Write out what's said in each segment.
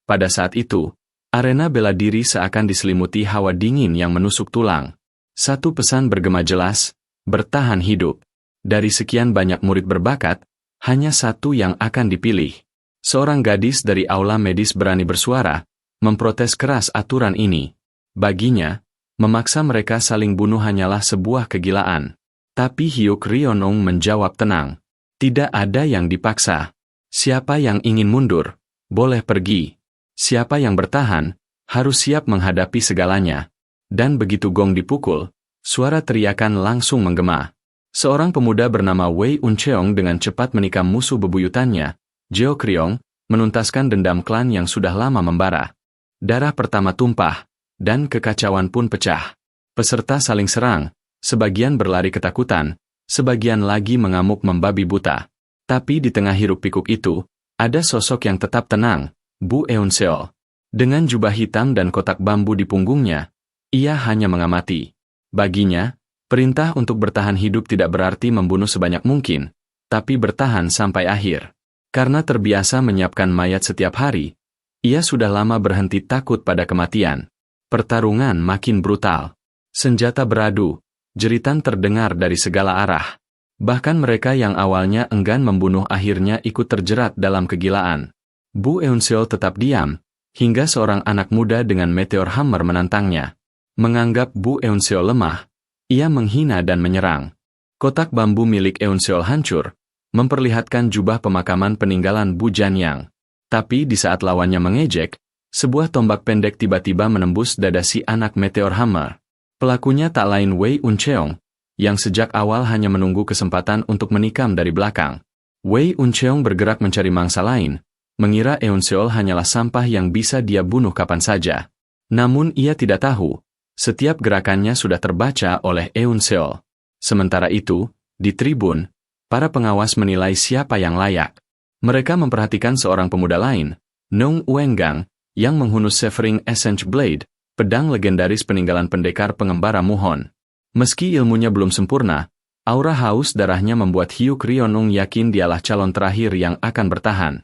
Pada saat itu, arena bela diri seakan diselimuti hawa dingin yang menusuk tulang. Satu pesan bergema jelas, bertahan hidup. Dari sekian banyak murid berbakat, hanya satu yang akan dipilih. Seorang gadis dari aula medis berani bersuara, memprotes keras aturan ini. Baginya, memaksa mereka saling bunuh hanyalah sebuah kegilaan. Tapi Hyuk Ryeonung menjawab tenang. Tidak ada yang dipaksa. Siapa yang ingin mundur, boleh pergi. Siapa yang bertahan, harus siap menghadapi segalanya. Dan begitu gong dipukul, suara teriakan langsung menggema. Seorang pemuda bernama Wei Uncheong dengan cepat menikam musuh bebuyutannya, Jeo Kryong, menuntaskan dendam klan yang sudah lama membara. Darah pertama tumpah, dan kekacauan pun pecah. Peserta saling serang, sebagian berlari ketakutan, sebagian lagi mengamuk membabi buta. Tapi di tengah hiruk-pikuk itu, ada sosok yang tetap tenang, Bu Eun-seol. Dengan jubah hitam dan kotak bambu di punggungnya, ia hanya mengamati. Baginya, perintah untuk bertahan hidup tidak berarti membunuh sebanyak mungkin, tapi bertahan sampai akhir. Karena terbiasa menyiapkan mayat setiap hari, ia sudah lama berhenti takut pada kematian. Pertarungan makin brutal. Senjata beradu, jeritan terdengar dari segala arah. Bahkan mereka yang awalnya enggan membunuh akhirnya ikut terjerat dalam kegilaan. Bu Eun-seol tetap diam, hingga seorang anak muda dengan meteor hammer menantangnya. Menganggap Bu Eun-seol lemah, ia menghina dan menyerang. Kotak bambu milik Eun-seol hancur, memperlihatkan jubah pemakaman peninggalan Bu Janyang. Tapi di saat lawannya mengejek, sebuah tombak pendek tiba-tiba menembus dada si anak meteor hammer. Pelakunya tak lain Wei Uncheong, yang sejak awal hanya menunggu kesempatan untuk menikam dari belakang. Wei Uncheong bergerak mencari mangsa lain, mengira Eun-seol hanyalah sampah yang bisa dia bunuh kapan saja. Namun ia tidak tahu, setiap gerakannya sudah terbaca oleh Eun-seol. Sementara itu, di tribun, para pengawas menilai siapa yang layak. Mereka memperhatikan seorang pemuda lain, Nung Uenggang, yang menghunus Severing Essence Blade, pedang legendaris peninggalan pendekar pengembara Muhon. Meski ilmunya belum sempurna, aura haus darahnya membuat Hyuk Ryeonung yakin dialah calon terakhir yang akan bertahan.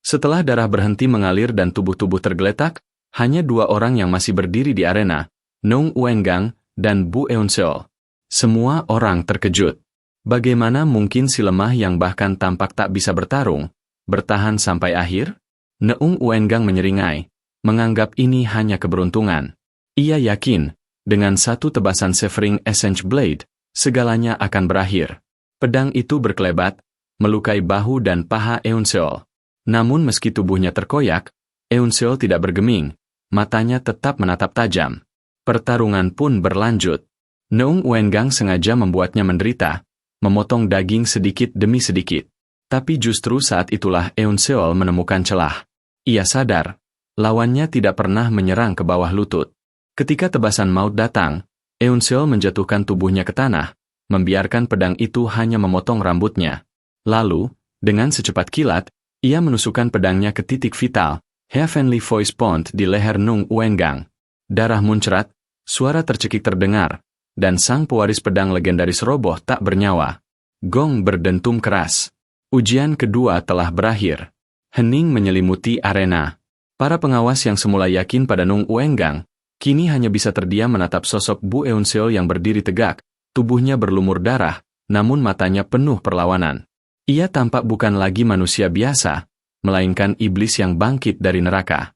Setelah darah berhenti mengalir dan tubuh-tubuh tergeletak, hanya dua orang yang masih berdiri di arena, Nung Uenggang dan Bu Eun-seol. Semua orang terkejut. Bagaimana mungkin si lemah yang bahkan tampak tak bisa bertarung, bertahan sampai akhir? Nung Uenggang menyeringai, menganggap ini hanya keberuntungan. Ia yakin, dengan satu tebasan Severing Essence Blade, segalanya akan berakhir. Pedang itu berkelebat, melukai bahu dan paha Eun-seol. Namun meski tubuhnya terkoyak, Eun-seol tidak bergeming, matanya tetap menatap tajam. Pertarungan pun berlanjut. Nung Uenggang sengaja membuatnya menderita, memotong daging sedikit demi sedikit. Tapi justru saat itulah Eun-seol menemukan celah. Ia sadar, lawannya tidak pernah menyerang ke bawah lutut. Ketika tebasan maut datang, Eun-seol menjatuhkan tubuhnya ke tanah, membiarkan pedang itu hanya memotong rambutnya. Lalu, dengan secepat kilat, ia menusukkan pedangnya ke titik vital, Heavenly Voice Point di leher Nung Uenggang. Darah muncrat, suara tercekik terdengar, dan sang pewaris pedang legendaris roboh tak bernyawa. Gong berdentum keras. Ujian kedua telah berakhir. Hening menyelimuti arena. Para pengawas yang semula yakin pada Nung Uenggang, kini hanya bisa terdiam menatap sosok Bu Eun-seol yang berdiri tegak, tubuhnya berlumur darah, namun matanya penuh perlawanan. Ia tampak bukan lagi manusia biasa, melainkan iblis yang bangkit dari neraka.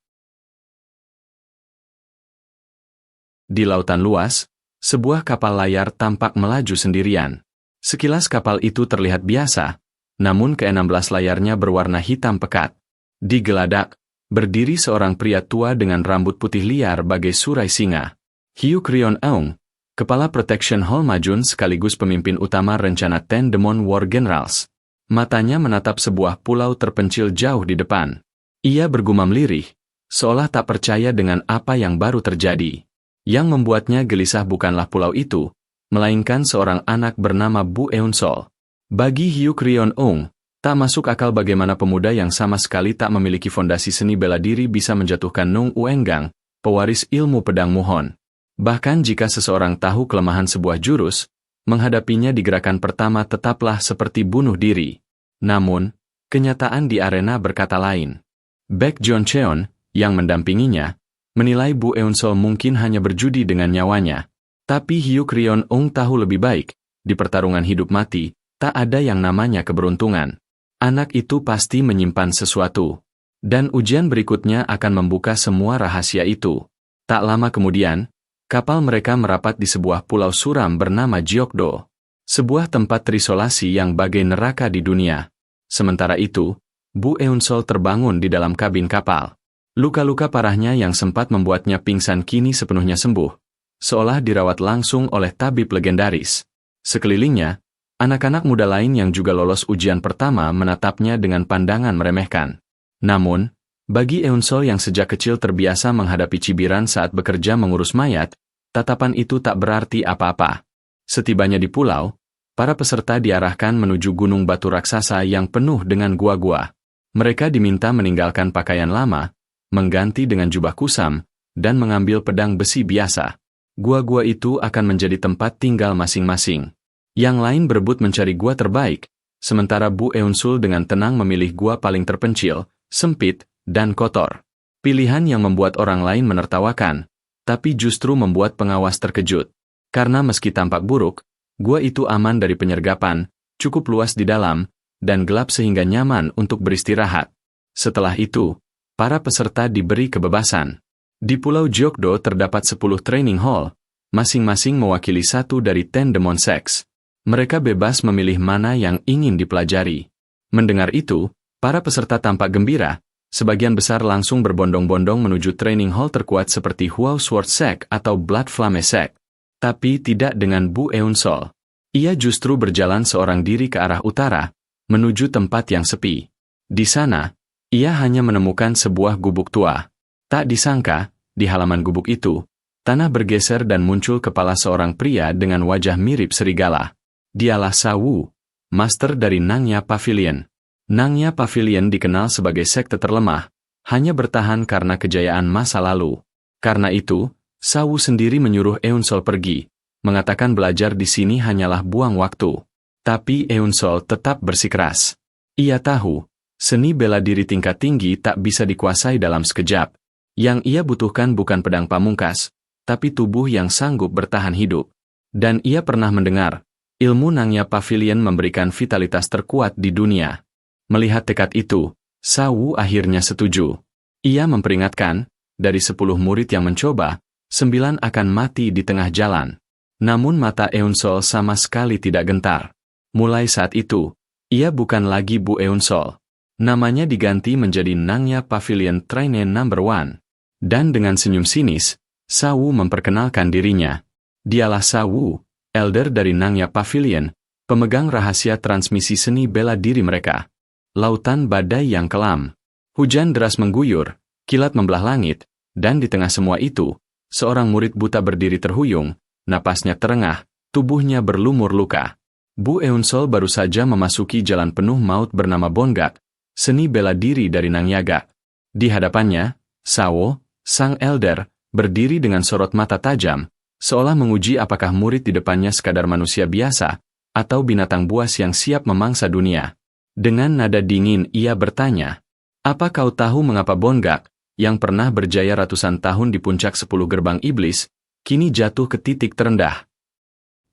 Di lautan luas, sebuah kapal layar tampak melaju sendirian. Sekilas kapal itu terlihat biasa, namun ke-16 layarnya berwarna hitam pekat. Di geladak, berdiri seorang pria tua dengan rambut putih liar bagai surai singa. Hyuk Ryeonung, kepala Protection Hall Majun sekaligus pemimpin utama rencana Ten Demon War Generals. Matanya menatap sebuah pulau terpencil jauh di depan. Ia bergumam lirih, seolah tak percaya dengan apa yang baru terjadi. Yang membuatnya gelisah bukanlah pulau itu, melainkan seorang anak bernama Bu Eun-seol. Bagi Hyuk Ryeonung, tak masuk akal bagaimana pemuda yang sama sekali tak memiliki fondasi seni bela diri bisa menjatuhkan Nung Uenggang, pewaris ilmu pedang Muhon. Bahkan jika seseorang tahu kelemahan sebuah jurus, menghadapinya di gerakan pertama tetaplah seperti bunuh diri. Namun, kenyataan di arena berkata lain. Baek Jeon-cheon, yang mendampinginya, menilai Bu Eun-sol mungkin hanya berjudi dengan nyawanya. Tapi Hyuk Ryeon-ung tahu lebih baik, di pertarungan hidup mati, tak ada yang namanya keberuntungan. Anak itu pasti menyimpan sesuatu. Dan ujian berikutnya akan membuka semua rahasia itu. Tak lama kemudian, kapal mereka merapat di sebuah pulau suram bernama Jeokdo. Sebuah tempat terisolasi yang bagai neraka di dunia. Sementara itu, Bu Eun-sol terbangun di dalam kabin kapal. Luka-luka parahnya yang sempat membuatnya pingsan kini sepenuhnya sembuh, seolah dirawat langsung oleh tabib legendaris. Sekelilingnya, anak-anak muda lain yang juga lolos ujian pertama menatapnya dengan pandangan meremehkan. Namun, bagi Eun-sol yang sejak kecil terbiasa menghadapi cibiran saat bekerja mengurus mayat, tatapan itu tak berarti apa-apa. Setibanya di pulau, para peserta diarahkan menuju gunung batu raksasa yang penuh dengan gua-gua. Mereka diminta meninggalkan pakaian lama, mengganti dengan jubah kusam, dan mengambil pedang besi biasa. Gua-gua itu akan menjadi tempat tinggal masing-masing. Yang lain berebut mencari gua terbaik, sementara Bu Eun-sul dengan tenang memilih gua paling terpencil, sempit, dan kotor. Pilihan yang membuat orang lain menertawakan, tapi justru membuat pengawas terkejut. Karena meski tampak buruk, gua itu aman dari penyergapan, cukup luas di dalam, dan gelap sehingga nyaman untuk beristirahat. Setelah itu, para peserta diberi kebebasan. Di Pulau Jeokdo terdapat 10 training hall, masing-masing mewakili satu dari 10 Demon Sects. Mereka bebas memilih mana yang ingin dipelajari. Mendengar itu, para peserta tampak gembira, sebagian besar langsung berbondong-bondong menuju training hall terkuat seperti Hwao Sword Sect atau Blood Flame Sect. Tapi tidak dengan Bu Eun-sol. Ia justru berjalan seorang diri ke arah utara, menuju tempat yang sepi. Di sana, ia hanya menemukan sebuah gubuk tua. Tak disangka, di halaman gubuk itu, tanah bergeser dan muncul kepala seorang pria dengan wajah mirip serigala. Dialah Sawu, master dari Nangya Pavilion. Nangya Pavilion dikenal sebagai sekte terlemah, hanya bertahan karena kejayaan masa lalu. Karena itu, Sawu sendiri menyuruh Eun-sol pergi, mengatakan belajar di sini hanyalah buang waktu. Tapi Eun-sol tetap bersikeras. Ia tahu, seni bela diri tingkat tinggi tak bisa dikuasai dalam sekejap. Yang ia butuhkan bukan pedang pamungkas, tapi tubuh yang sanggup bertahan hidup. Dan ia pernah mendengar, ilmu Nangya Pavilion memberikan vitalitas terkuat di dunia. Melihat tekad itu, Sawu akhirnya setuju. Ia memperingatkan, dari 10 murid yang mencoba, 9 akan mati di tengah jalan. Namun mata Eun-sol sama sekali tidak gentar. Mulai saat itu, ia bukan lagi Bu Eun-sol. Namanya diganti menjadi Nangya Pavilion Trainer No. 1. Dan dengan senyum sinis, Sawu memperkenalkan dirinya. Dialah Sawu, elder dari Nangya Pavilion, pemegang rahasia transmisi seni bela diri mereka. Lautan badai yang kelam. Hujan deras mengguyur, kilat membelah langit, dan di tengah semua itu, seorang murid buta berdiri terhuyung, napasnya terengah, tubuhnya berlumur luka. Bu Eun-sol baru saja memasuki jalan penuh maut bernama Bongak, seni bela diri dari Nangyaga. Di hadapannya, Sawo, sang elder, berdiri dengan sorot mata tajam, seolah menguji apakah murid di depannya sekadar manusia biasa, atau binatang buas yang siap memangsa dunia. Dengan nada dingin ia bertanya, "Apa kau tahu mengapa Bongak, yang pernah berjaya ratusan tahun di puncak 10 gerbang iblis, kini jatuh ke titik terendah?"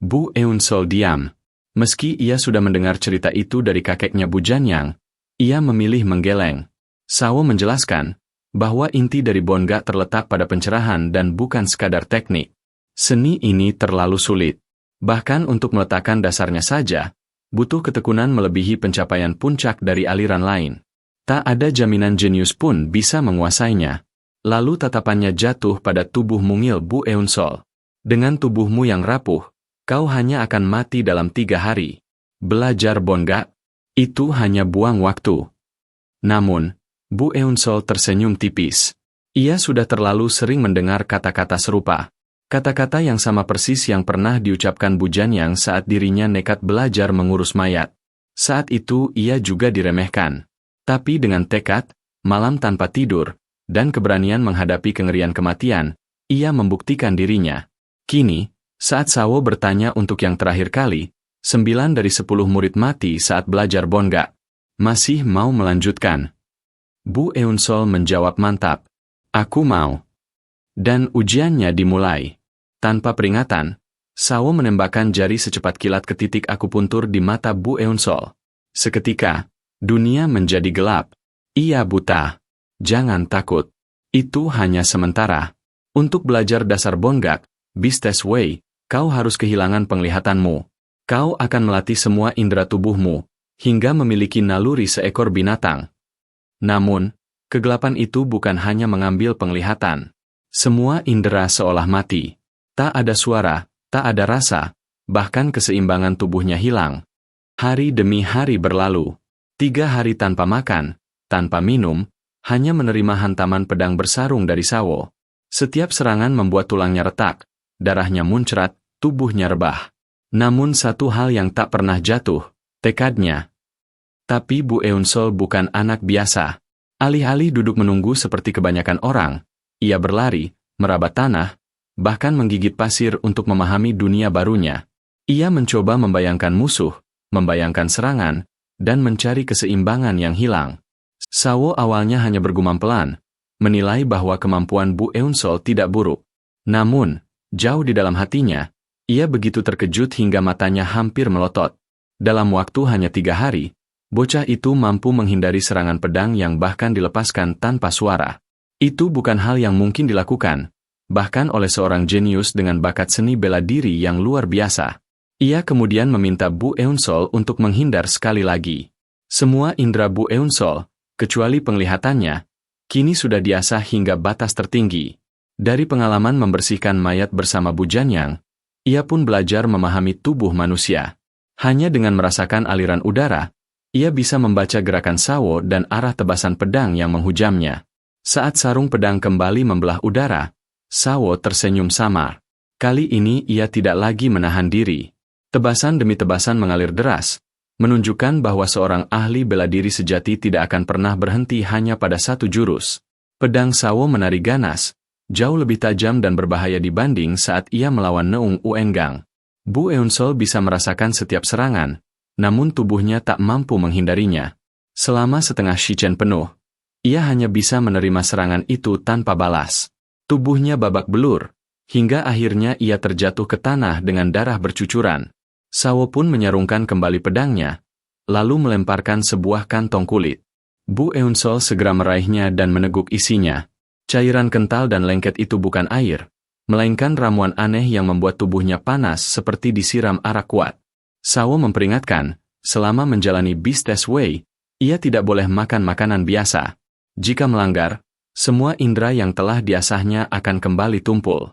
Bu Eun-sol diam. Meski ia sudah mendengar cerita itu dari kakeknya Bu Janyang, ia memilih menggeleng. Sawo menjelaskan bahwa inti dari Bongak terletak pada pencerahan dan bukan sekadar teknik. Seni ini terlalu sulit. Bahkan untuk meletakkan dasarnya saja, butuh ketekunan melebihi pencapaian puncak dari aliran lain. Tak ada jaminan jenius pun bisa menguasainya. Lalu tatapannya jatuh pada tubuh mungil Bu Eun-sol. Dengan tubuhmu yang rapuh, kau hanya akan mati dalam 3 hari. Belajar Bongak, itu hanya buang waktu. Namun, Bu Eun-sol tersenyum tipis. Ia sudah terlalu sering mendengar kata-kata serupa. Kata-kata yang sama persis yang pernah diucapkan Bu Janyang saat dirinya nekat belajar mengurus mayat. Saat itu ia juga diremehkan. Tapi dengan tekad, malam tanpa tidur, dan keberanian menghadapi kengerian kematian, ia membuktikan dirinya. Kini, saat Sawo bertanya untuk yang terakhir kali, 9 dari 10 murid mati saat belajar Bongak. Masih mau melanjutkan? Bu Eun-sol menjawab mantap. Aku mau. Dan ujiannya dimulai. Tanpa peringatan, Sawo menembakkan jari secepat kilat ke titik akupuntur di mata Bu Eun-sol. Seketika, dunia menjadi gelap. Ia buta. Jangan takut. Itu hanya sementara. Untuk belajar dasar Bongak, Beast's Way, kau harus kehilangan penglihatanmu. Kau akan melatih semua indera tubuhmu, hingga memiliki naluri seekor binatang. Namun, kegelapan itu bukan hanya mengambil penglihatan. Semua indera seolah mati. Tak ada suara, tak ada rasa, bahkan keseimbangan tubuhnya hilang. Hari demi hari berlalu. 3 hari tanpa makan, tanpa minum, hanya menerima hantaman pedang bersarung dari Sawo. Setiap serangan membuat tulangnya retak, darahnya muncrat, tubuhnya rebah. Namun satu hal yang tak pernah jatuh, tekadnya. Tapi Bu Eun-sol bukan anak biasa. Alih-alih duduk menunggu seperti kebanyakan orang, ia berlari, meraba tanah, bahkan menggigit pasir untuk memahami dunia barunya. Ia mencoba membayangkan musuh, membayangkan serangan, dan mencari keseimbangan yang hilang. Sawo awalnya hanya bergumam pelan, menilai bahwa kemampuan Bu Eun-sol tidak buruk. Namun, jauh di dalam hatinya, ia begitu terkejut hingga matanya hampir melotot. Dalam waktu hanya 3 hari, bocah itu mampu menghindari serangan pedang yang bahkan dilepaskan tanpa suara. Itu bukan hal yang mungkin dilakukan, bahkan oleh seorang jenius dengan bakat seni bela diri yang luar biasa. Ia kemudian meminta Bu Eun-sol untuk menghindar sekali lagi. Semua indera Bu Eun-sol, kecuali penglihatannya, kini sudah diasah hingga batas tertinggi. Dari pengalaman membersihkan mayat bersama Bu Janyang, ia pun belajar memahami tubuh manusia. Hanya dengan merasakan aliran udara, ia bisa membaca gerakan Sawo dan arah tebasan pedang yang menghujamnya. Saat sarung pedang kembali membelah udara, Sawo tersenyum samar. Kali ini ia tidak lagi menahan diri. Tebasan demi tebasan mengalir deras, menunjukkan bahwa seorang ahli bela diri sejati tidak akan pernah berhenti hanya pada satu jurus. Pedang Sawo menari ganas, jauh lebih tajam dan berbahaya dibanding saat ia melawan Neung Uenggang. Bu Eun-sol bisa merasakan setiap serangan, namun tubuhnya tak mampu menghindarinya. Selama setengah shichen penuh, ia hanya bisa menerima serangan itu tanpa balas. Tubuhnya babak belur, hingga akhirnya ia terjatuh ke tanah dengan darah bercucuran. Sawo pun menyarungkan kembali pedangnya, lalu melemparkan sebuah kantong kulit. Bu Eun-sol segera meraihnya dan meneguk isinya. Cairan kental dan lengket itu bukan air, melainkan ramuan aneh yang membuat tubuhnya panas seperti disiram arak kuat. Sawo memperingatkan, selama menjalani Beast's Way, ia tidak boleh makan makanan biasa. Jika melanggar, semua indera yang telah diasahnya akan kembali tumpul.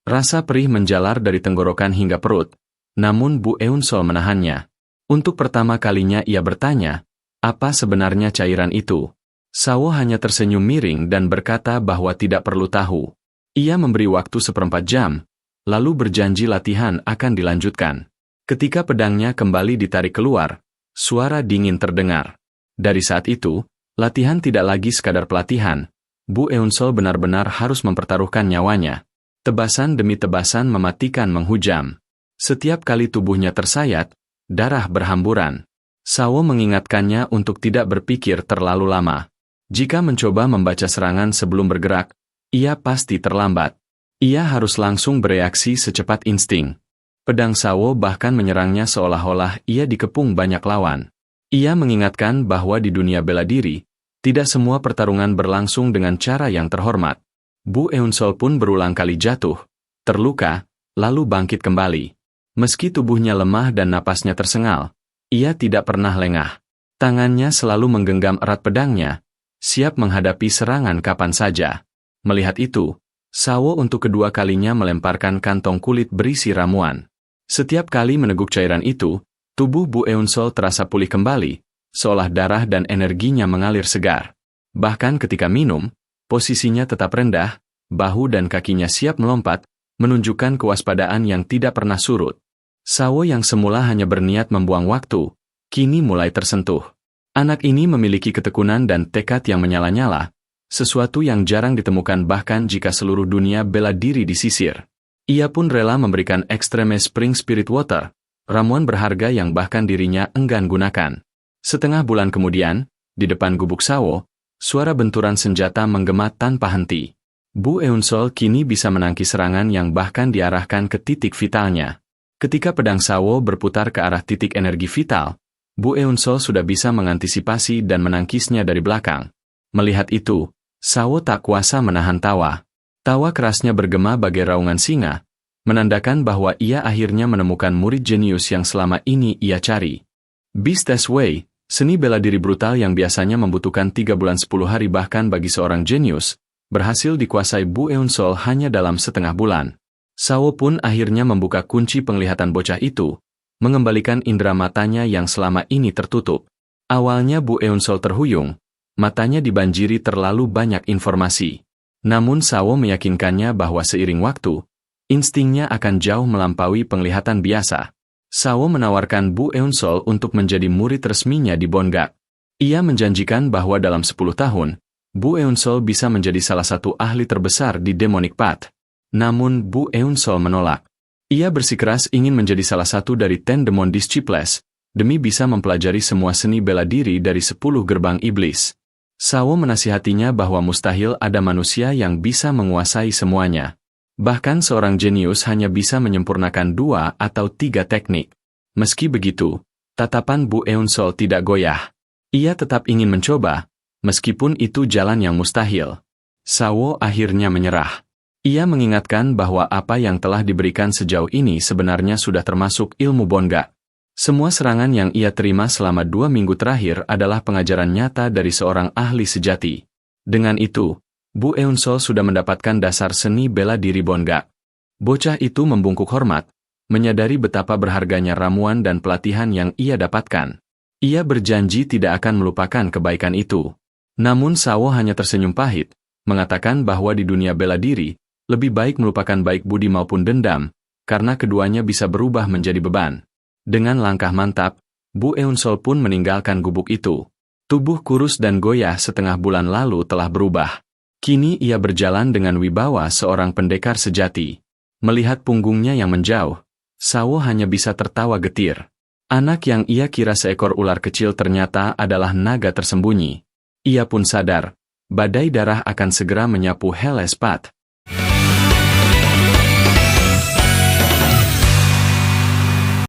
Rasa perih menjalar dari tenggorokan hingga perut, namun Bu Eun-sol menahannya. Untuk pertama kalinya ia bertanya, apa sebenarnya cairan itu? Sawo hanya tersenyum miring dan berkata bahwa tidak perlu tahu. Ia memberi waktu 1/4 jam, lalu berjanji latihan akan dilanjutkan. Ketika pedangnya kembali ditarik keluar, suara dingin terdengar. Dari saat itu, latihan tidak lagi sekadar pelatihan. Bu Eun-sol benar-benar harus mempertaruhkan nyawanya. Tebasan demi tebasan mematikan menghujam. Setiap kali tubuhnya tersayat, darah berhamburan. Sawo mengingatkannya untuk tidak berpikir terlalu lama. Jika mencoba membaca serangan sebelum bergerak, ia pasti terlambat. Ia harus langsung bereaksi secepat insting. Pedang Sawo bahkan menyerangnya seolah-olah ia dikepung banyak lawan. Ia mengingatkan bahwa di dunia bela diri, tidak semua pertarungan berlangsung dengan cara yang terhormat. Bu Eun-sol pun berulang kali jatuh, terluka, lalu bangkit kembali. Meski tubuhnya lemah dan napasnya tersengal, ia tidak pernah lengah. Tangannya selalu menggenggam erat pedangnya, siap menghadapi serangan kapan saja. Melihat itu, Sawo untuk kedua kalinya melemparkan kantong kulit berisi ramuan. Setiap kali meneguk cairan itu, tubuh Bu Eun-sol terasa pulih kembali, seolah darah dan energinya mengalir segar. Bahkan ketika minum, posisinya tetap rendah, bahu dan kakinya siap melompat, menunjukkan kewaspadaan yang tidak pernah surut. Sawo yang semula hanya berniat membuang waktu, kini mulai tersentuh. Anak ini memiliki ketekunan dan tekad yang menyala-nyala, sesuatu yang jarang ditemukan bahkan jika seluruh dunia bela diri disisir. Ia pun rela memberikan Extreme Spring Spirit Water, ramuan berharga yang bahkan dirinya enggan gunakan. Setengah bulan kemudian, di depan gubuk Sawo, suara benturan senjata menggema tanpa henti. Bu Eun-sol kini bisa menangkis serangan yang bahkan diarahkan ke titik vitalnya. Ketika pedang Sawo berputar ke arah titik energi vital, Bu Eun-sol sudah bisa mengantisipasi dan menangkisnya dari belakang. Melihat itu, Sawo tak kuasa menahan tawa. Tawa kerasnya bergema bagai raungan singa, menandakan bahwa ia akhirnya menemukan murid jenius yang selama ini ia cari. Beast Test Way, seni bela diri brutal yang biasanya membutuhkan 3 bulan 10 hari bahkan bagi seorang jenius, berhasil dikuasai Bu Eun-sol hanya dalam setengah bulan. Sawo pun akhirnya membuka kunci penglihatan bocah itu, mengembalikan indera matanya yang selama ini tertutup. Awalnya Bu Eun-sol terhuyung, matanya dibanjiri terlalu banyak informasi. Namun Sawo meyakinkannya bahwa seiring waktu, instingnya akan jauh melampaui penglihatan biasa. Sawo menawarkan Bu Eun-sol untuk menjadi murid resminya di Bongak. Ia menjanjikan bahwa dalam 10 tahun, Bu Eun-sol bisa menjadi salah satu ahli terbesar di Demonic Path. Namun Bu Eun-sol menolak. Ia bersikeras ingin menjadi salah satu dari 10 Demon Disciples, demi bisa mempelajari semua seni bela diri dari 10 gerbang iblis. Sawo menasihatinya bahwa mustahil ada manusia yang bisa menguasai semuanya. Bahkan seorang jenius hanya bisa menyempurnakan 2 atau 3 teknik. Meski begitu, tatapan Bu Eun-sol tidak goyah. Ia tetap ingin mencoba, meskipun itu jalan yang mustahil. Sawo akhirnya menyerah. Ia mengingatkan bahwa apa yang telah diberikan sejauh ini sebenarnya sudah termasuk ilmu Bongak. Semua serangan yang ia terima selama 2 minggu terakhir adalah pengajaran nyata dari seorang ahli sejati. Dengan itu, Bu Eun-sol sudah mendapatkan dasar seni bela diri Bongak. Bocah itu membungkuk hormat, menyadari betapa berharganya ramuan dan pelatihan yang ia dapatkan. Ia berjanji tidak akan melupakan kebaikan itu. Namun Sawo hanya tersenyum pahit, mengatakan bahwa di dunia bela diri, lebih baik melupakan baik budi maupun dendam, karena keduanya bisa berubah menjadi beban. Dengan langkah mantap, Bu Eun-sol pun meninggalkan gubuk itu. Tubuh kurus dan goyah setengah bulan lalu telah berubah. Kini ia berjalan dengan wibawa seorang pendekar sejati. Melihat punggungnya yang menjauh, Sawo hanya bisa tertawa getir. Anak yang ia kira seekor ular kecil ternyata adalah naga tersembunyi. Ia pun sadar, badai darah akan segera menyapu Helle's Path.